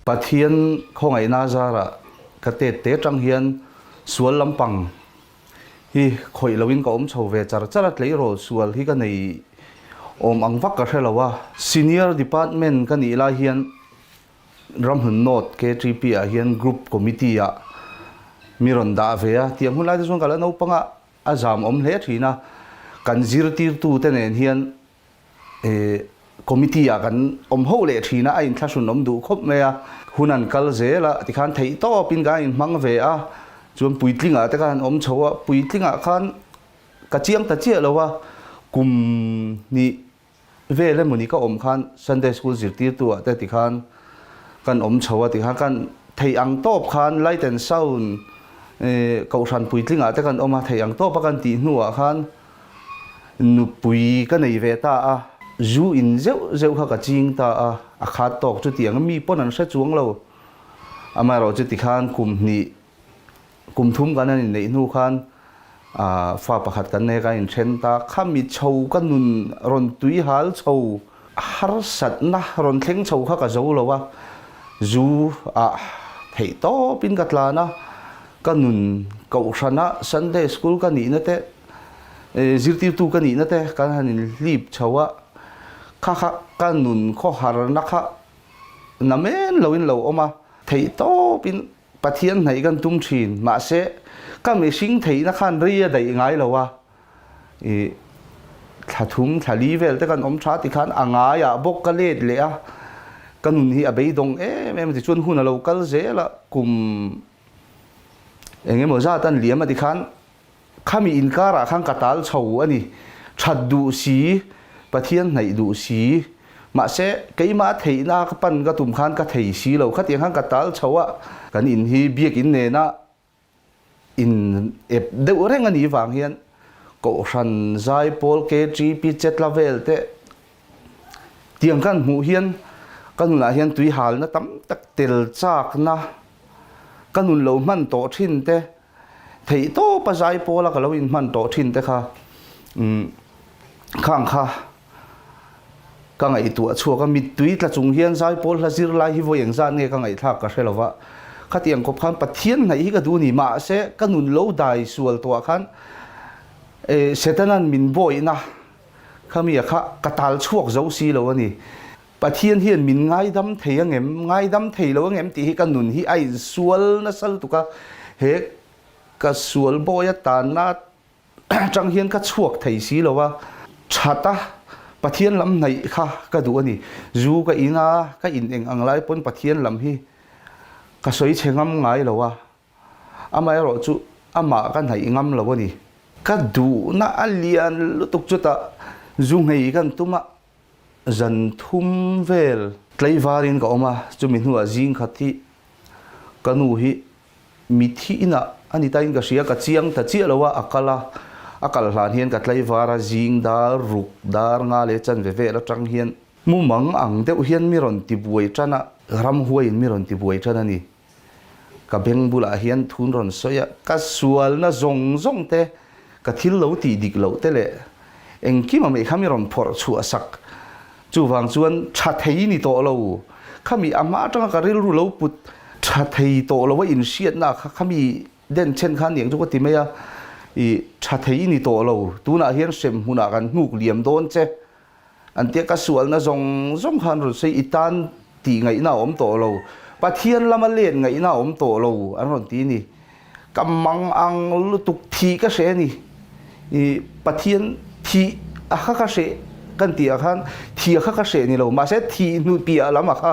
pathian khongai na zara kate te tang hian sual lampang hi khoi lawin ka om chove char charat lei ro sual hi ka nei om angwak ka hrelowa senior department ka ni la hian ramhun note KTP a hian group committee a miron da ve a tiang hulai chung kala no panga azam om hle thina kan zir tir tu te nen hian committee a kan om ho le thina a in thlasun om du khop me a hunan kal zela ti khan thei to pin ga in mang ve a chuan puitlinga te kan om chowa puitlinga khan ka chiang ta che lowa kum ni ve le muni ka om khan Sunday school zir tir tu a te ti khan kan om chowa ti khan kan thei ang top khan light and sound cậu sản puitlinga te kan oma thei ang top kan ti hnuwa khan nu pui ka nei ve ta a zu in zeu kha ka ching ta a khat tok chu tiang mi pon an se chuang lo ama ro chu ti khan kum thum kan an nei nu khan fa pakhat kan ne ka in then ta khami chho kan nun ron tui hal chho har sat na ron thleng chho kha ka zo lo wa zu thei to pin ka tla na kan nun cậu sana Sunday school kan ni na te zirtir tu kan ni na te kan hanin lip chawa kha kan nun kho har na kha namen loin lo oma thei to pin pathian nei kan tum thin ma se ka me sing thei na khan ria dai ngai lo wa thathum thali vel te kan om tha ti khan anga ya bok ka let le a kan nun hi abei dong em ti chun hun lo kal zela kum enge mo za tan liam ati khan khami inkara khang katal chho ani thaddu si pathian nei du si ma se keima theina ka pan ka tum khan ka thei si lo kha tiang khang katal chhowa kan in hi biak in ne na in ep deu reng ani wang hian ko ran zai pol KGP chet level te tiang kan mu hian kan la hian tui hal na tam tak tel chak na kanun lo man to thin te thei to pa zai pola ka lo in man to thin te kha khang kha ka ngai tu chua ka mit tui tla chung hian zai pol la zir lai hi voyeng zan nge ka ngai thak ka hrelowa khatiang ko khan pathian nei hi ka du ni ma se kanun lo dai sual to khan setanan min boy na khami kha katal chuak zo si lo ani pathian hian min ngai dam thei angem ngai dam thei lo angem ti hi kan nun hi ai sual na sal tu ka he ka sual boya ta na chang hian ka chuak thei si lo wa chata pathian lam nei kha ka du ani zu ka ina ka in eng anglai pon pathian lam hi ka soi chengam ngai lo wa ama ro chu ama kan hai ngam lo ani ka du na alian lutuk chu ta zu ngei kan tuma zan thum vel tleivarin ka oma chumin hnuah zing khati kanu hi mithi ina ani tain ka ria ka chiang ta chi lowa akal hlan hian ka tleivara zing dar ruk dar nga le chan ve ve la tang hian mu mang ang deuh hian miron ti buai chana ram huain miron ti buai chana ni ka beng bula hian thun ron soya ka sual na zong te ka thil lo ti dik lo te le engki ma me khamiron phor chu asak chu wang chuan tha thei ni to lo khami ama tanga ka ril ru lo put tha thei to lo wa in siat na khami den chen khan niang chu ko ti meya I tha thei ni to lo tu na hian sem huna kan nguk liam don che an te ka sual na zong khan ru sei itan ti ngai na om to lo pathian lama len ngai na om to lo an ron ti ni kamang ang lu tuk thi ka se ni pathian thi a kha se kan ti khan thi kha se ni lo ma se thi nu pi alama kha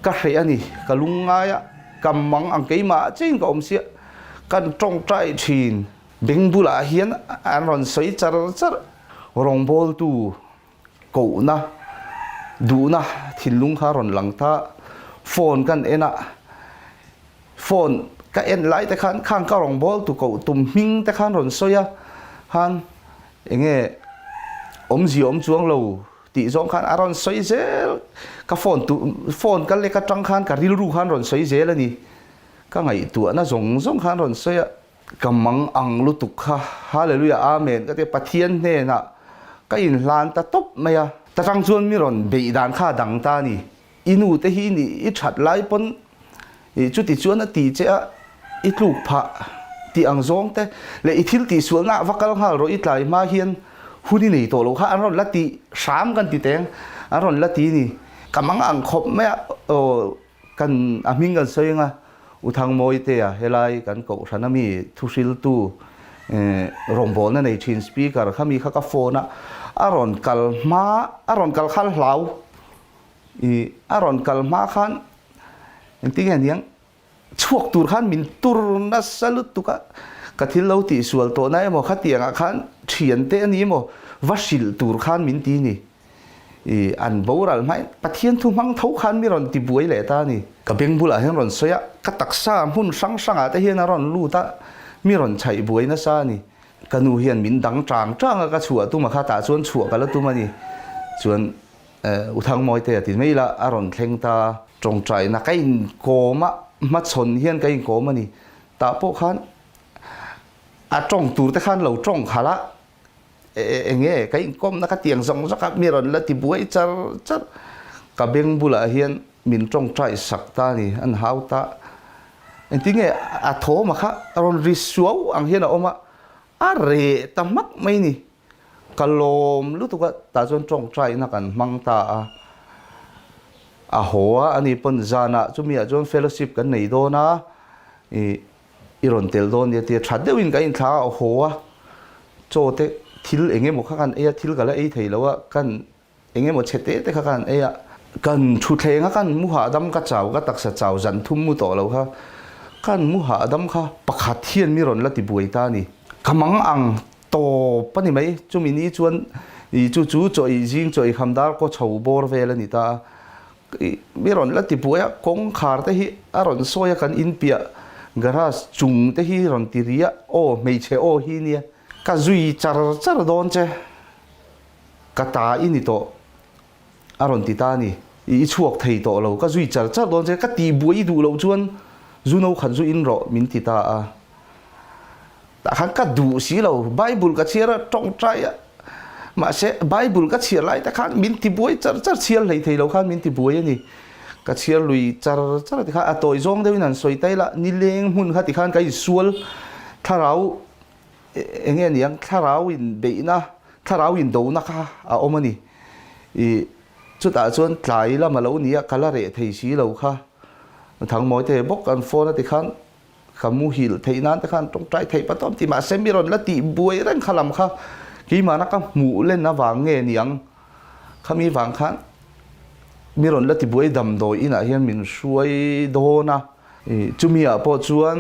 ka se ani ka lunga ya kamang ang keima chen ka om sia kan tong trai thin beng bula hian an ron soi char rong bol tu ko na du na thilung kha ron lang tha phone kan ena phone ka en lai te khan khang ka rong bol tu ko tum hing te khan ron soya han enge om chuang lo ti zong khan aron soi zel ka phone ka le ka tang khan ka ril ru khan ron soi zel ani ka ngai tu na zong khan ron soya kamang ang lu tuk kha hallelujah amen ka te pathian ne na ka in hlan ta top maya ta tang chuan mi ron be dan kha dang ta ni inu te hi ni I that lai pon chu ti chuan a ti che a I tluk pha ti ang zong te le I thil ti sual na vakal hal ro I tlai ma hian huni nei to lo kha aron lati sam kan ti teng aron lati ni kamang ang khop me o kan aming kan soinga uthang moi te a helai kan ko thanami thusil tu rombol na nei chin speaker khami kha ka phone aron kal khal hlau aron kal ma khan enting aniang chuak tur khan min tur na salut tu ka thil lo ti sual to na emo khatiang a khan thian te ani mo vasil tur khan min ti ni an boral mai pathian thu mang thau khan mi ron ti buai le ta ni ka beng bula hen ron soya ka taksa hun sang a te hian ron lu ta mi ron chai buai na sa ni kanu hian min dang tang ka chua tu ma kha ta chuan chua ka la tu ma ni chuan uthang moi te ti mai la aron thleng ta tong trai na kai ko ma chon hian kai ko ma ni ta po khan a tong tur te khan lo tong khala enge kai kom na ka tiang zong zaka mi ron la ti buai char ka beng bula hian min tong trai sak ta ni an hau ta entinge a tho ma kha ron risuau ang hian a oma a re tamak mai ni kalom lu tu ka ta chon tong trai na kan mang ta a hoa ani pon zana chumi a chon fellowship kan nei do na iron tel don ye ti thadewin ka in tha a hoa chote thil enge mo kha kan e thil gala e thei lawa kan enge mo chete te kha kan e kan thu thlenga kan mu ha dam ka chaw ka taksa chaw zan thum mu to lo kha kan mu ha dam kha pakhat hian mi ron la ti buai ta ni kamang ang to pani mai chumi ni chuan chu choi jing choi khamdar ko chho bor vel ani ta mi ron la ti buai kong khar te hi aron soya kan in pia garas chung te hi ron ti ria o mei che o hi ni ka zui char don che ka ta ini to aron ti ta ni I chuak thei to lo ka zui char don che ka ti buai du lo chuan zuno khan zu in ro min ti ta ta khan ka du si lo bible ka chira tong trai ma se bible ka chir lai ta khan min ti buai char chial lei thei lo khan min ti buai ani ka chial lui char ti kha a toi zong de winan soi tai la ni leng hun kha ti khan kai sual tharau enge niang tharau in beina tharau in do na kha a omani chu ta chuan tlai la malo ni a kala re thei si lo kha thang moi te bok an phone ti khan kamu hil thei nan ta khan tong trai thei patom ti ma semiron la ti buai ran khalam kha ki ma na ka mu len na wang nge niang khami wang khan miron la ti buai dam do ina hian min suai do na chumia po chuan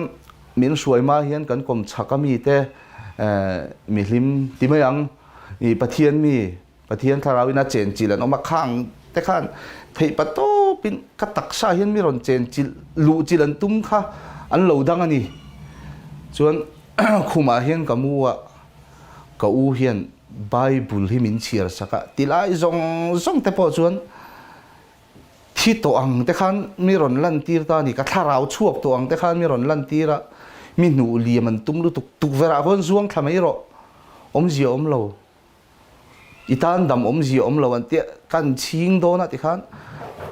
min suai ma hian kan kom chakami te mi hlim ti mayang pathian tharawina chen chilan oma khang te khan thei pato pin ka taksa hian miron chen chil lu chilan tum kha an lo dang ani chuan khuma hian kamuwa ka u hian bible hi min chir saka tilai zong te po chuan thi to ang te khan miron lan tir ta ni ka tharau chuak to ang te khan miron lan tira mi nu liaman tum lu tuk vera hon zuang thamai ro om ji om lo itan dam om ji om lo an te kan ching do na ti khan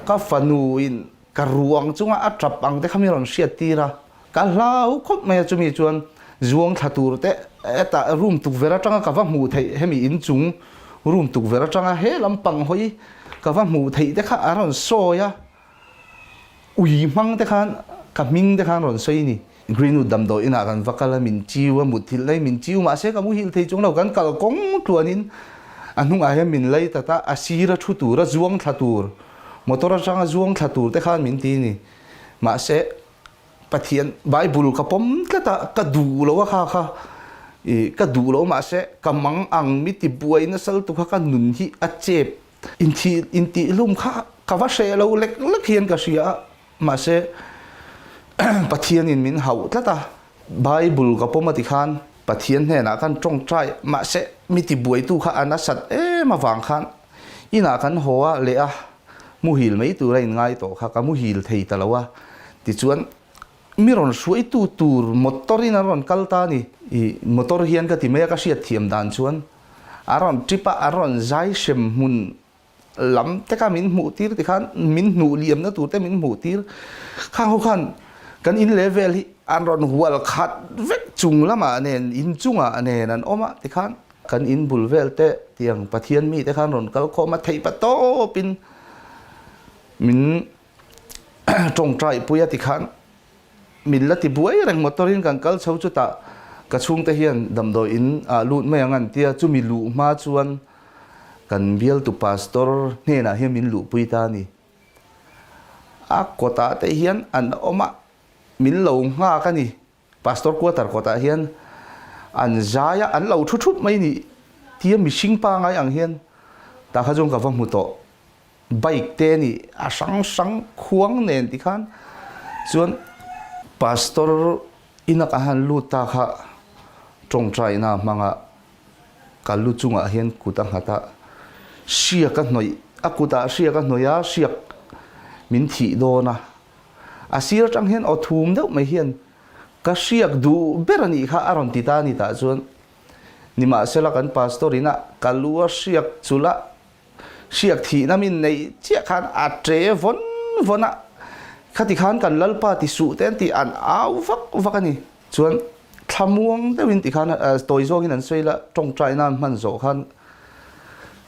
ka fanu in ka ruang chunga atrap ang te khamiron sia tira ka hlau khop me chumi chuan zuang thatur te eta room tuk vera tanga ka va mu thei hemi in chung room tuk vera tanga he lampang hoi ka va mu thei te kha aron soya ui mang te khan ka ming te khan ron soi ni greenwood dam do ina kan vakala min chiwa muthil lai min chiu ma se ka mu hil thei chung lo kan kal kong tuanin anung a min lai tata asira thutura zuang thatur motora changa zuang thatur te khan min ti ni ma se pathian bible ka pom tlata ka du lo kha ka du lo ma se kamang ang mi ti buai na sal tu kha nun hi a chep in ti lum kha ka va se lo lek hian ka sia ma se pathian in min hau tlata bible ka pom ati khan pathian he na kan tong trai ma se mi ti buai tu kha ana sat ma wang khan ina kan hoa le a mu hil mai tu rain ngai to kha ka mu hil thei talawa ti chuan miron suai tu tur motorin aron kalta ni motor hian ka ti me ka sia thiam dan chuan aron tripa aron zai sem mun lắm tất cả mình mù tir thì khan mình nụ liềm nó tụt tới mình mù tir khang ho khan kan in level hi an ron hual khat vek chung lama nen in chunga nen an oma ti khan kan in bulvel te tiang pathian mi te khan ron kal kho ma thei pa to pin min trong trai puya ti khan min la ti buai rang motorin kan kal chho chu ta ka chung te hian dam do in lut me angan tia chu mi lu ma chuan kan bial tu pastor ne na hi min lu pui ta ni a kota te hian an oma min lo nga ka ni pastor quarter kota hian an zaya an lo thu thut mai ni tia mi sing pa ngai ang hian ta kha jong ka wa mu to bike te ni a sang khuang nen ti khan chuan pastor inak a han lu ta kha trong trai na manga kalu chunga hian kutang hata sia ka noi akuta sia ka noya siak min thi do na asir tang hian othum deuh mai hian ka siak du berani kha aron ti ta ni ta chuan nima sela kan pastorina kalua siak chula siak thi na min nei chia khan a tre vona khati khan kan lalpa ti su ten ti an au vak ani chuan thamuang deuhin ti khan toy zogin an seila tong trai na man zo khan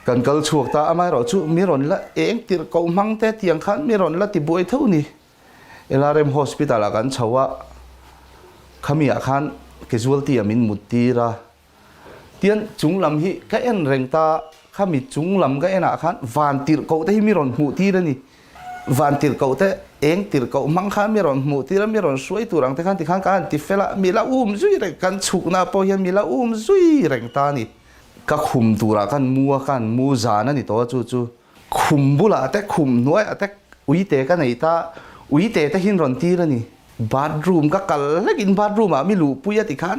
kan kal chuak ta amai ro chu miron la eng tir ko mang te tiang khan miron la ti boi thau ni LRM hospital kan chawa khamia khan casualty amin mutira tian chunglam hi ka en rengta khami chunglam ga ena khan van tir ko te hi miron mu ti ra ni van tir ko te eng tir ko mang khan miron mu ti ra miron suai turang te khan ti khan kan ti fela mila zui re kan chukna po hian mila zui rengta ni ka khum tura kan mu zana ni to chu khum bula te khum noi ate uite ka nei ta uite te hin ron ti ra ni bathroom ka kal lekin bathroom a mi lu puya ti khan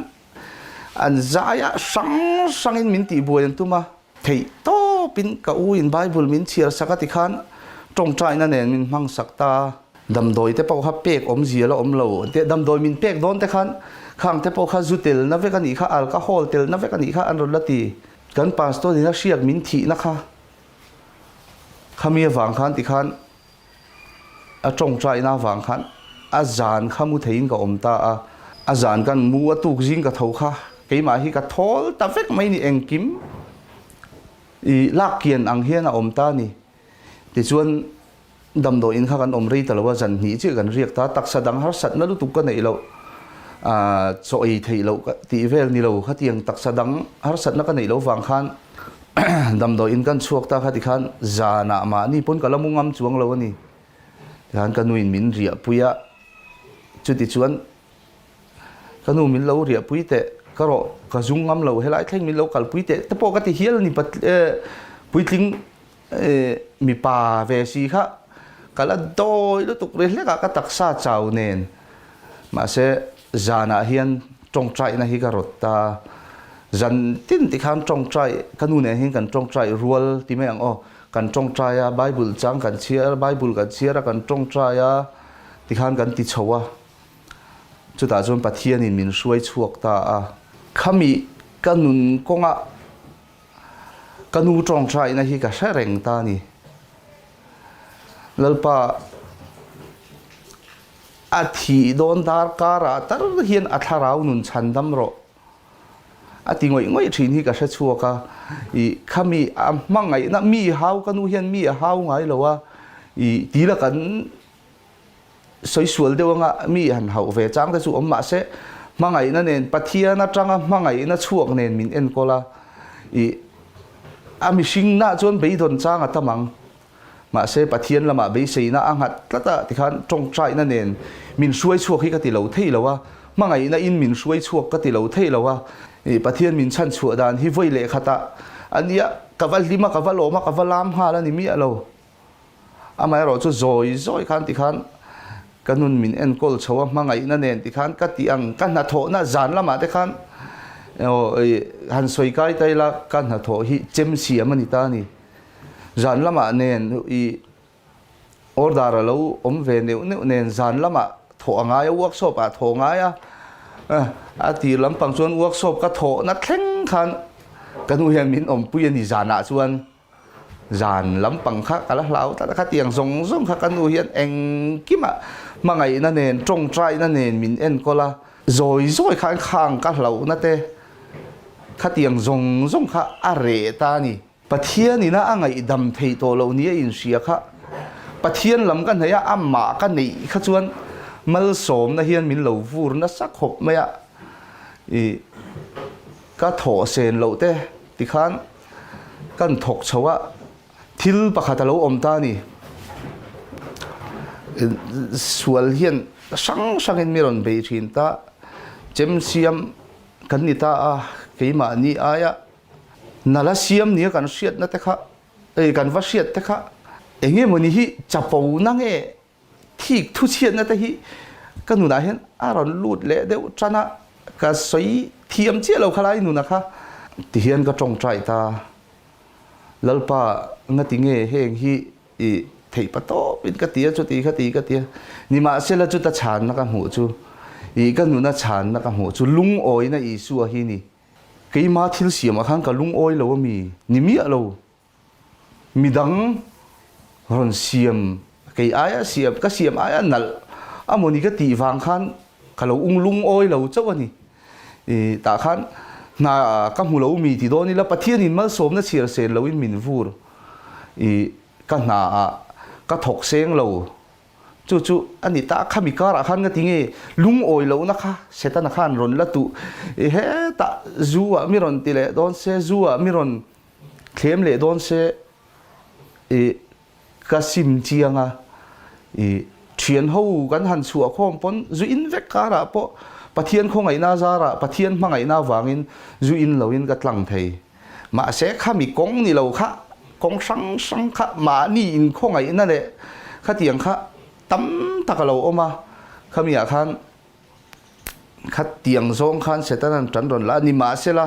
an zaya sang in min ti buan tuma thei to pin ka u in bible min chiar sakati khan tong trai na nen min mang sakta dam doi te pau ha pek om zia om lo te dam doi min pek don te khan khang te pau kha zutel na ve kan i kha alcohol tel na ve kan i kha an ron lati kan pastor ni na siak min thi na kha khamia wang khan ti khan a tong trai na wang khan a zan khamu thein ka om ta a zan kan mu atuk jing ka tho kha keima hi ka thol ta vek mai ni engkim i lakian ang hian a om ta ni ti chuan dam do in kha kan om rei talawa zan ni chi kan riak ta taksa dang har sat na lu tuk ka nei lo cho ei thei lo ti vel ni lo kha tiang taksa dang har sat na ka nei lo wang khan dam do in kan chuak ta kha ti khan zana ma ni pon kalamungam chuang lo ani kan kanuin min ria puya chuti chuan kanu min lo ria puite karo ka zungam lo helai thleng min lo kal puite te po ka ti hial ni pat puitling mi pa ve si kha kala doi lo tuk re le ka taksa chau nen ma se zana hian tong trai na hi ka rotta zan tin ti khan tong trai kanu ne hin kan tong trai rual ti me ang kan tong trai a bible chang kan chiar bible kan chiar kan tong trai a ti khan kan ti chowa chu ta chon pathian in min suai chuak ta a khami kanun konga kanu tong trai na hi ka sereng ta ni lalpa a thi don dar kara tar hian a tharau nun chandam ro a ti ngoi thin hi ka sa chuaka i khami a mangai na mi hau kanu hian mi hau ngai lowa i tila kan soi sual dewanga mi han hau ve chang te chu om ma se mangai na nen pathia na tanga mangai na chuak nen min en kola i ami sing na chon beidon changa tamang ma se pathian lama be seina angat tlata tikhan tong trai na nen min suai chuak hi ka ti lo thei lowa mangai na in min suai chuak ka ti lo thei lowa e pathian min chan chu dan hi voi le khata ania kaval lima kavaloma kavalam hala ni mi alo amai ro chu zoi khan tikhan kanun min en kol chawa mangai na nen tikhan ka ti ang kan na tho na zan lama te khan han soi kai taila kan na tho hi chem si amani ta ni zan lama nen i order lo om ve nen zan lama tho anga ya workshop a tho nga ya a ti lampang chuan workshop ka tho na thleng khan kanu hian min om pui ani zana chuan dàn lắm bằng khác cả lão ta khác tiếng rong khác canu hiền anh kim à mà ngày na nền trông trai na nền mình en có là rồi khang khang cả lão na te khác tiếng rong khác are ta ni pathian ni na ngày đầm thầy tổ lâu ni in xia khác pathian lắm cái này am mà cái này khác chuan mal som na hiền mình lâu vur na sắc hộp mày à cái thổ sen lâu te thì khan cái thọc cháu á thil pakhat alo om ta ni sual hian sang in miron be thin ta chem siam kan ni ta keima ni aya nala siam ni kan siat na te kha kan va siat te kha enge moni hi chapo na nge thik thu chiat na te hi kan nu na hian aron lut le deuh chana ka soi thiam che lo khalai nu na kha ti hian ka tong trai ta lalpa ngati nge heng hi thei pato pin ka tia chu ti kha ti ka tia ni ma se la chu ta chan na ka mu chu ka nu na chan na ka mu chu lung oi na i su hi ni ke ma thil siam a khang ka lung oi lo mi ni mi lo mi dang ron siam ke aya siam ka siam aya nal amoni ka ti wang khan ka lo lung oi lo chaw ni ta khan na ka mu lo mi ti do ni la pathian in mal som na chir sen lo in min vur ka na ka thok seng lo chu ani ta khami kara khan nga tinge lung oi lo na kha setan khan ron la tu he ta zuwa miron tile don se zuwa miron khem le don se ka sim chianga thian ho kan han chu khom pon zu in vek kara po pathian khongai na zara pathian mangai na wangin zu in loin ka tlang thei ma se khami kong ni lo kha kong sang kha ma ni in khongai na le kha tiang kha tam takalo oma khami a khan kha tiang zong khan setan tran ron la ni ma se la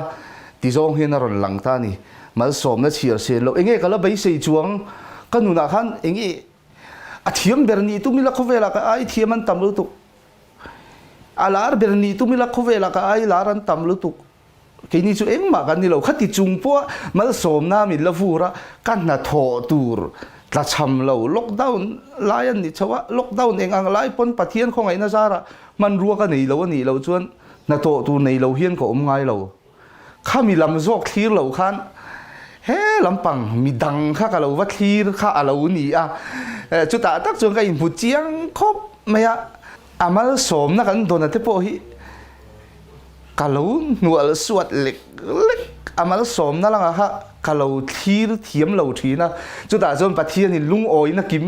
ti zong hin ron lang ta ni mal som na chiar se lo enge kala bai sei chuang kanuna khan enge a thiam berni tu mila khowela ka ai thiam an tam lu tu alar berni tu mila khowela ka ai laran tam lu tu ke ni chu eng ma kan ni lo khati chung po mal som na mi la vura kan na tho tur tla cham lo lockdown lion ni chawa lockdown eng ang lai pon pathian khongai na zara man ruwa ka nei lo chuan na to tu nei lo hian ko om ngai lo khami lam zok thlir lo khan he lampang mi dang kha ka lo wa thlir kha alo ni a chu ta tak chuan ka in pu chiang khop maya amal som na kan dona te po hi kalau nual suat lek amal som na langa ha kalau thir thiam lo thina chu ta zon pathian ni lung oi na kim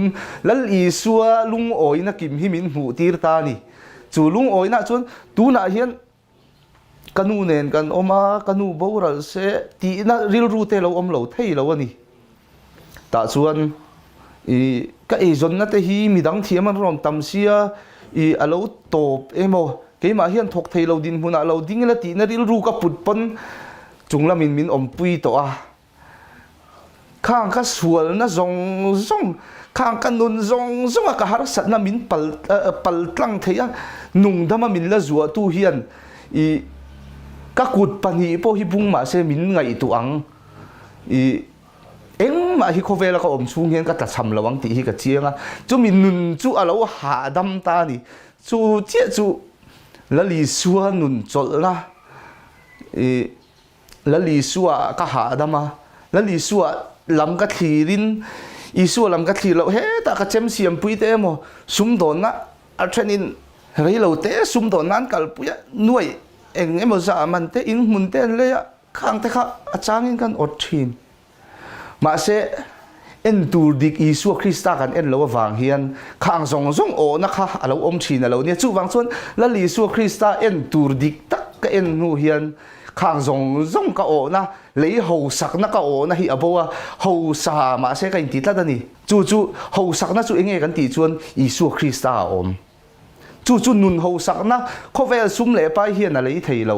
lal i suwa lung oi na kim hi min mu tir ta ni chu lung oi na chun tu na hian kanu nen kan oma kanu boral se ti na ril ru te lo om lo thei lo ani ta chuan ka e zon na te hi midang thiam an rom tam sia alo top emo keima hian thok thei lo din huna lo ding la ti na ril ru ka put pon chungla min om pui to a khang ka sual na zong khang ka nun zong ka har sat na min pal tlang theya nung dama min la zuwa tu hian ka kut pani po hi bung ma se min ngai tu ang eng ma hi khovela ka om chung hian ka ta cham lawang ti hi ka chianga chu min nun chu alo ha dam ta ni chu che chu la li suwa nun chol la la li suwa ka ha dama la li suwa lam ka thirin isu lam ka thir lo he ta ka chem siam pui te mo sum don na a trenin rei lo te sum don nan kal puya nuai eng emo za man te in mun te le khang te kha achangin kan othin ma se en tur dik isu krista kan en lo wang hian khang zong o na kha alo om thin alo ne chu wang chon la li su krista en tur dik tak ka en nu hian khang zong ka o na lei ho sak na ka o na hi abowa ho sa ma se ka in ti ta ni chu ho sak na chu enge kan ti chuan isu krista om chu nun ho sak na khovel sum le pai hian a lei thei lo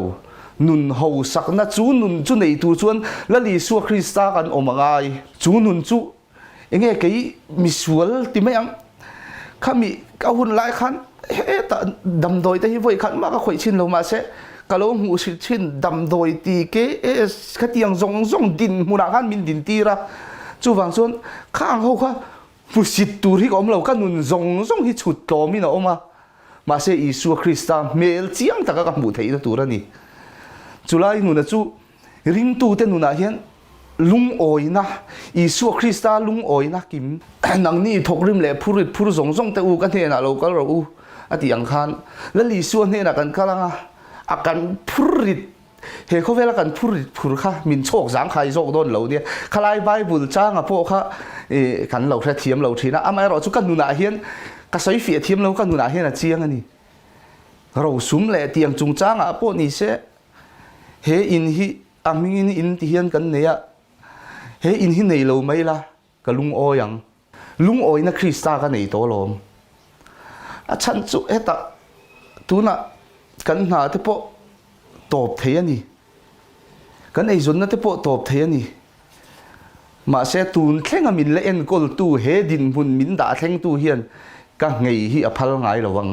nun ho sak na chu nun chu nei tu chuan la li su krista kan omangai chu nun chu enge kei misual ti mai ang khami ka hun lai khan he ta dam doi te hi voi khan ma ka khoi chin lo ma se kalau hu chin dam doi ti ke khatiang zong din muna khan min din tira chu wang chuan khang ho kha pu sit tur hi om lo ka nun zong zong hi chut to mi na oma ma se Isu Krista mel chiang taka ka mu thei tur ani chulai nu na chu ring tu te nu na hian lung oina Isu Krista lung oina kim nang ni thok rim le phurit phur zong zong te u ka ne na lo kal ro u ati ang khan la li su ne na kan kalanga akan phurit he ko vela kan phurit phur kha min chok jang khai zok don lo dia khalai bible changa po kha kan lo thra thiam lo thina amai ro chu kan nu na hian ka soi fi thiam lo kan nu na hian a chiang ani ro sum le tiang chung changa po ni se he in hi aming in ti hian kan ne ya he in hi nei lo mai la ka lung o yang lung oi na Krista ka nei to lom a chan chu eta tuna kan na te po top the ani kan ei zon na te po top the ani ma se tun thlenga min le en kol tu he din hun min da thleng tu hian ka ngei hi a phal ngai lowang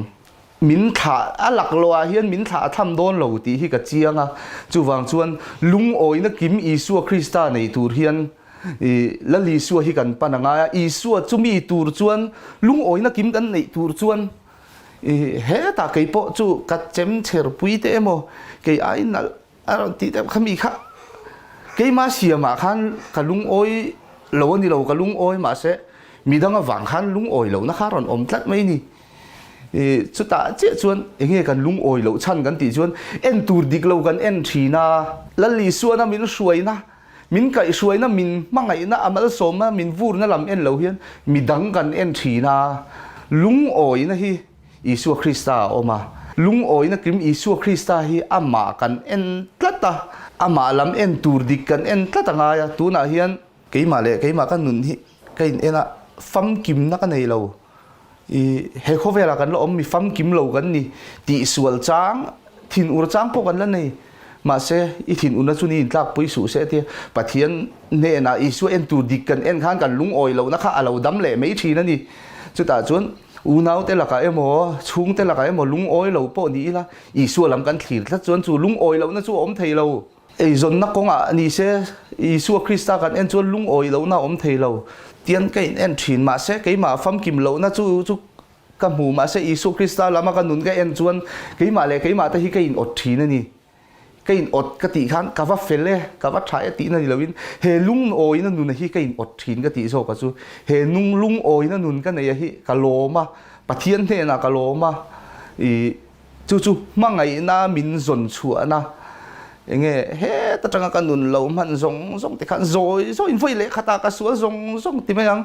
min tha alak loa hian min tha tham don lo ti hi ka chianga chuwang chuan lung oi na kim Isu Krista nei tur hian la li su hi kan pananga Isu chumi tur chuan lung oi na kim kan nei tur chuan he ta kai po chu ka chem cher pui te mo ke ai na aron ti te khami kha ke ma sia ma khan ka lung oi lo ni lo ka lung oi ma se midanga wang khan lung oi lo na kharon om tlat mai ni chu ta che chuan enge kan lung oi lo chan kan ti chuan en tur dik lo kan en thina la li su na min suai na min kai suai na min mangai na amal som na min vur na lam en lo hian midang kan en thina lung oi na hi Isu Krista oma lung oi na kim Isu Krista hi ama kan en tlata ama lam en tur dik kan en tlata nga ya tu na hian keima le keima kan nun hi kain ena fam kim na kan nei lo he khovela kan lo om mi fam kim lo kan ni ti sual chang thin ur chang po kan la nei ma se I thin una chu ni tlak pui su se te pathian ne na Isu en tur dik kan en khan kan lung oi lo na kha alo dam le mai thi na ni chu ta chuan unau te la ka emo chung te la ka emo lung oi lo po ni la Isu lam kan thlir thla chuan chu lung oi lo na chu om thei lo ei zon na konga ni se Isu Krista kan en chuan lung oi lo na om thei lo tian kai en thin ma se kai ma fam kim lo na chu ka mu ma se Isu Krista lama kan nun ka en chuan kai ma le kai ma ta hi kai in ot thin ani kai in ot ka ti khan ka va fele ka va thai ti na ni lovin he lung oi na nun hi kai in ot thin ka ti so ka chu he nung lung oi na nun ka nei hi ka loma pathian the na ka loma chu mangai na min zon chu ana enge he ta tanga kan nun lo man zong te khan zoi in foi le khata ka su zong ti mayang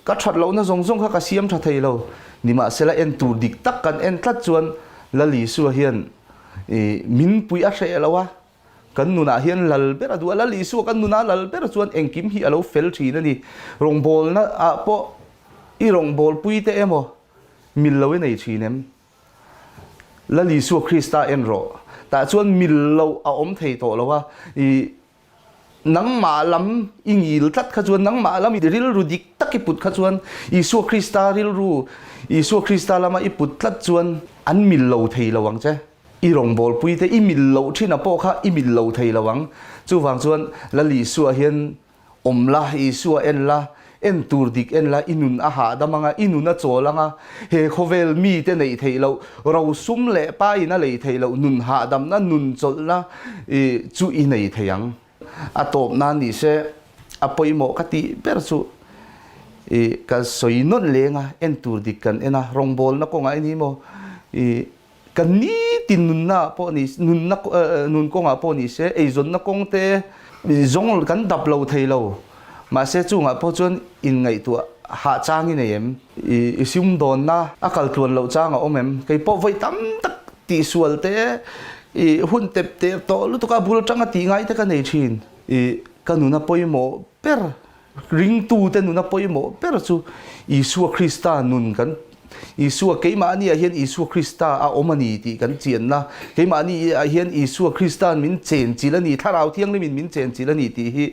ka that lo na zong kha ka siam tha thei lo ni ma sela en tur dik tak kan en tlat chuan la li su hian min pui a hre lawa kan nuna hian lal bera du la li su kan nuna lal bera chuan engkim hi alo fel thin ani rong bol na a po I rong bol pui te emo mil lo nei thinem la li su Krista en ro ta chuan mil lo a om thei to lawa nang ma lam ingil tlat kha chuan nang ma lam ril ru dik taki put kha chuan Isu Krista ril ru Isu Krista lama I put tlat chuan an mil lo thei lawang che I rong bol pui te I mil lo thina po kha I mil lo thei lawang chu wang chuan la li su hian om la Isu en la en tur dik en la inun a ha damanga inun a cholanga he khovel mi te nei thei lo ro sum le pa ina lei thei lo nun ha dam na nun chol na chu I nei theiang a top na ni se a poimo kati per chu ka soinon lenga en tur dik kan ena rong bol na ko ngai ni mo kan ni tin nun na po ni nun ko nga po ni se ei zon na kong te zong kan dap lo thei lo ma se chu nga po chon in ngai tu ha chang in em isum don na akal tuan lo changa omem kai po voi tam tak ti sual te hun tep te to lu to ka bul changa ti ngai te ka nei thin kanuna poimo per ring tu te nuna poimo per chu Isu Krista nun kan Isu keima ni hian Isu Krista a omani ti kan chian na keima ni hian Isu Krista min chen chilani tharau thiang le min chen chilani ti hi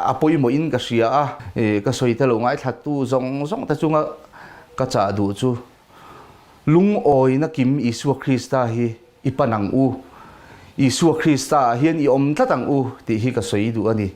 apoi mo in ka sia ka soite lo ngai thatu zong ta chunga ka cha du chu lung oi na kim Isu Krista hi ipanang u Isu Krista hian I om tlatang u ti hi ka soi du ani